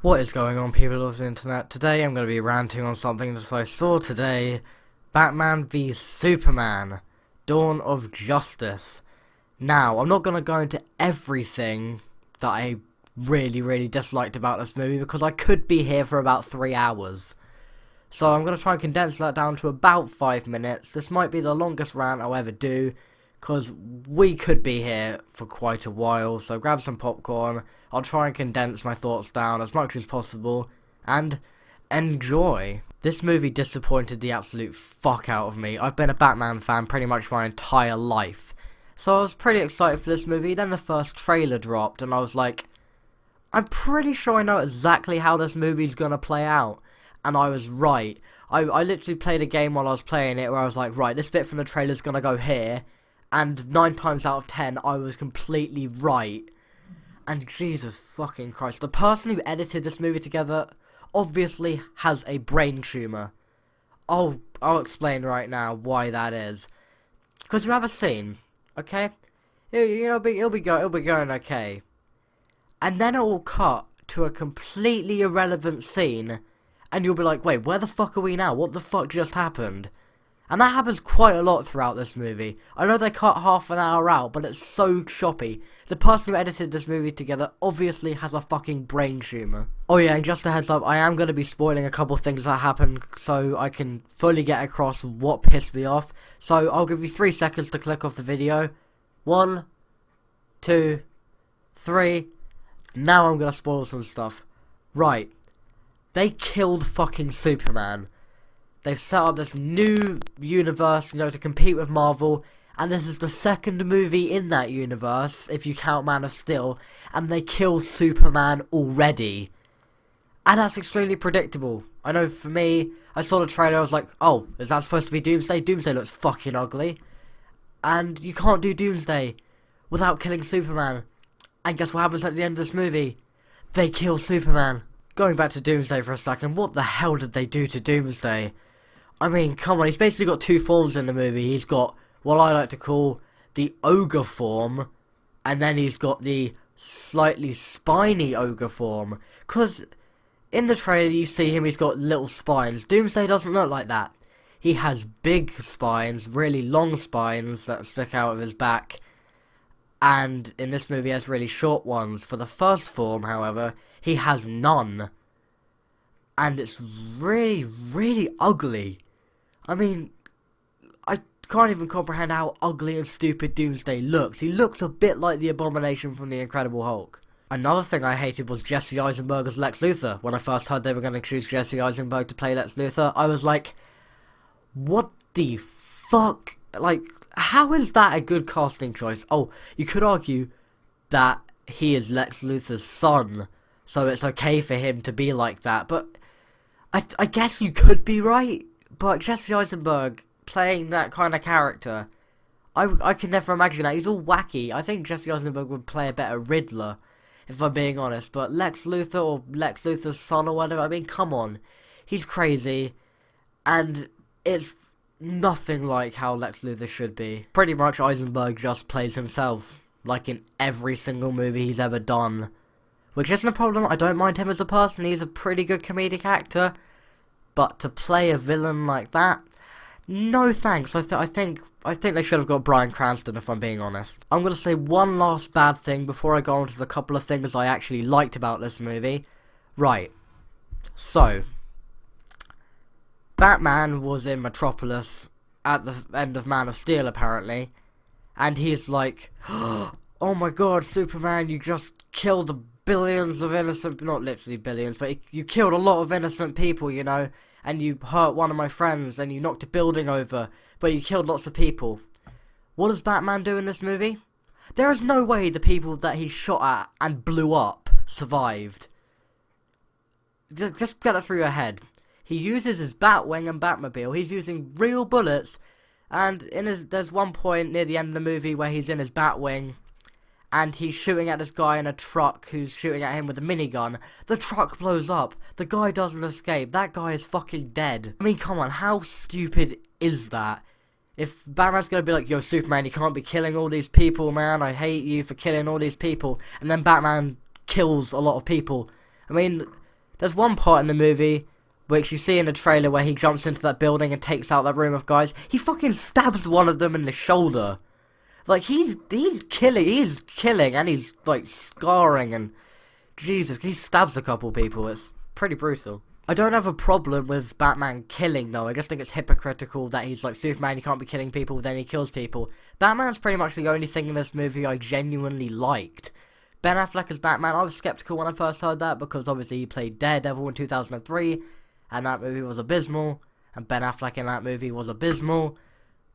What is going on, people of the internet? Today I'm going to be ranting on something that I saw today. Batman v Superman, Dawn of Justice. Now, I'm not going to go into everything that I really disliked about this movie because I could be here for about 3 hours. So I'm going to try and condense that down to about 5 minutes. This might be the longest rant I'll ever do, because we could be here for quite a while, so grab some popcorn. I'll try and condense my thoughts down as much as possible, and enjoy. This movie disappointed the absolute fuck out of me. I've been a Batman fan pretty much my entire life, so I was pretty excited for this movie. Then the first trailer dropped, and I was like, I'm pretty sure I know exactly how this movie's gonna play out. And I was right. I literally played a game while I was playing it where I was like, right, this bit from the trailer's gonna go here. And 9 times out of 10, I was completely right. And Jesus fucking Christ, the person who edited this movie together obviously has a brain tumor. I'll explain right now why that is. Because you have a scene, okay? It'll be going okay. And then it will cut to a completely irrelevant scene, and you'll be like, wait, where the fuck are we now? What the fuck just happened? And that happens quite a lot throughout this movie. I know they cut half an hour out, but it's so choppy. The person who edited this movie together obviously has a fucking brain tumor. Oh yeah, and just a heads up, I am going to be spoiling a couple things that happen so I can fully get across what pissed me off. So I'll give you 3 seconds to click off the video. 1, 2, 3. Now I'm going to spoil some stuff. Right. They killed fucking Superman. They've set up this new universe, to compete with Marvel, and this is the second movie in that universe, if you count Man of Steel, and they killed Superman already. And that's extremely predictable. I know for me, I saw the trailer, I was like, oh, is that supposed to be Doomsday? Doomsday looks fucking ugly. And you can't do Doomsday without killing Superman. And guess what happens at the end of this movie? They kill Superman. Going back to Doomsday for a second, what the hell did they do to Doomsday? I mean, come on, he's basically got 2 forms in the movie. He's got what I like to call the ogre form, and then he's got the slightly spiny ogre form. Because in the trailer you see him, he's got little spines. Doomsday doesn't look like that. He has big spines, really long spines that stick out of his back. And in this movie he has really short ones. For the first form, however, he has none. And it's really ugly. I mean, I can't even comprehend how ugly and stupid Doomsday looks. He looks a bit like the Abomination from The Incredible Hulk. Another thing I hated was Jesse Eisenberg as Lex Luthor. When I first heard they were going to choose Jesse Eisenberg to play Lex Luthor, I was like, what the fuck? Like, how is that a good casting choice? Oh, you could argue that he is Lex Luthor's son, so it's okay for him to be like that, but I guess you could be right. But Jesse Eisenberg playing that kind of character, I can never imagine that. He's all wacky. I think Jesse Eisenberg would play a better Riddler, if I'm being honest. But Lex Luthor or Lex Luthor's son or whatever, I mean, come on. He's crazy, and it's nothing like how Lex Luthor should be. Pretty much Eisenberg just plays himself, like in every single movie he's ever done. Which isn't a problem. I don't mind him as a person. He's a pretty good comedic actor. But to play a villain like that, no thanks. I think they should have got Bryan Cranston, if I'm being honest. I'm going to say one last bad thing before I go on to the couple of things I actually liked about this movie. Right. So, Batman was in Metropolis at the end of Man of Steel, apparently. And he's like, oh my god, Superman, you just killed billions of innocent, not literally billions, but you killed a lot of innocent people, and you hurt one of my friends, and you knocked a building over, but you killed lots of people. What does Batman do in this movie? There is no way the people that he shot at and blew up survived. Just get that through your head. He uses his Batwing and Batmobile, he's using real bullets, and there's one point near the end of the movie where he's in his Batwing, and he's shooting at this guy in a truck who's shooting at him with a minigun. The truck blows up. The guy doesn't escape. That guy is fucking dead. I mean, come on, how stupid is that? If Batman's gonna be like, yo, Superman, you can't be killing all these people, man. I hate you for killing all these people. And then Batman kills a lot of people. I mean, There's one part in the movie which you see in the trailer where he jumps into that building and takes out that room of guys. He fucking stabs one of them in the shoulder. Like, he's killing, and he's, like, scarring, and Jesus, he stabs a couple people. It's pretty brutal. I don't have a problem with Batman killing, though. I just think it's hypocritical that he's like, Superman, you can't be killing people, then he kills people. Batman's pretty much the only thing in this movie I genuinely liked. Ben Affleck as Batman, I was skeptical when I first heard that, because obviously he played Daredevil in 2003, and that movie was abysmal, and Ben Affleck in that movie was abysmal,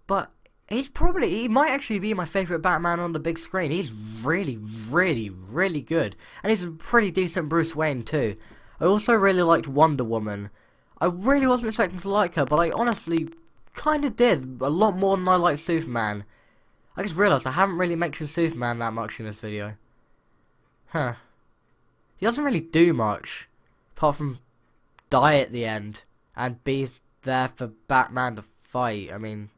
but he might actually be my favourite Batman on the big screen. He's really, really, really good, and he's a pretty decent Bruce Wayne too. I also really liked Wonder Woman. I really wasn't expecting to like her, but I honestly kinda did, a lot more than I liked Superman. I just realised I haven't really mentioned Superman that much in this video. Huh. He doesn't really do much, apart from die at the end, and be there for Batman to fight. I mean,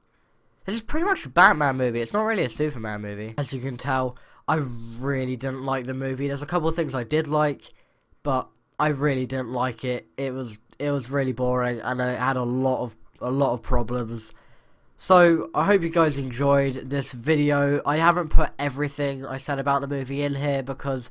this is pretty much a Batman movie, it's not really a Superman movie. As you can tell, I really didn't like the movie. There's a couple of things I did like, but I really didn't like it. It was really boring, and it had a lot of problems. So I hope you guys enjoyed this video. I haven't put everything I said about the movie in here because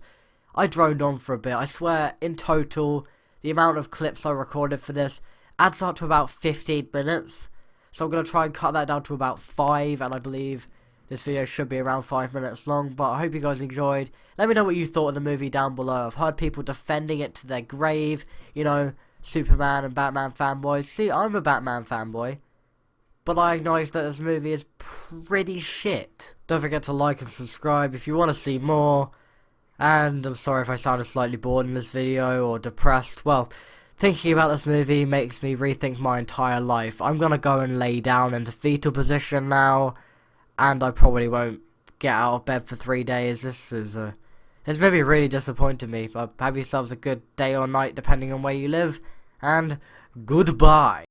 I droned on for a bit. I swear, in total, the amount of clips I recorded for this adds up to about 15 minutes. So I'm going to try and cut that down to about 5, and I believe this video should be around 5 minutes long, but I hope you guys enjoyed. Let me know what you thought of the movie down below. I've heard people defending it to their grave, you know, Superman and Batman fanboys. See, I'm a Batman fanboy, but I acknowledge that this movie is pretty shit. Don't forget to like and subscribe if you want to see more, and I'm sorry if I sounded slightly bored in this video or depressed. Well, thinking about this movie makes me rethink my entire life. I'm gonna go and lay down into fetal position now, and I probably won't get out of bed for 3 days. This movie really disappointed me, but have yourselves a good day or night depending on where you live, and goodbye.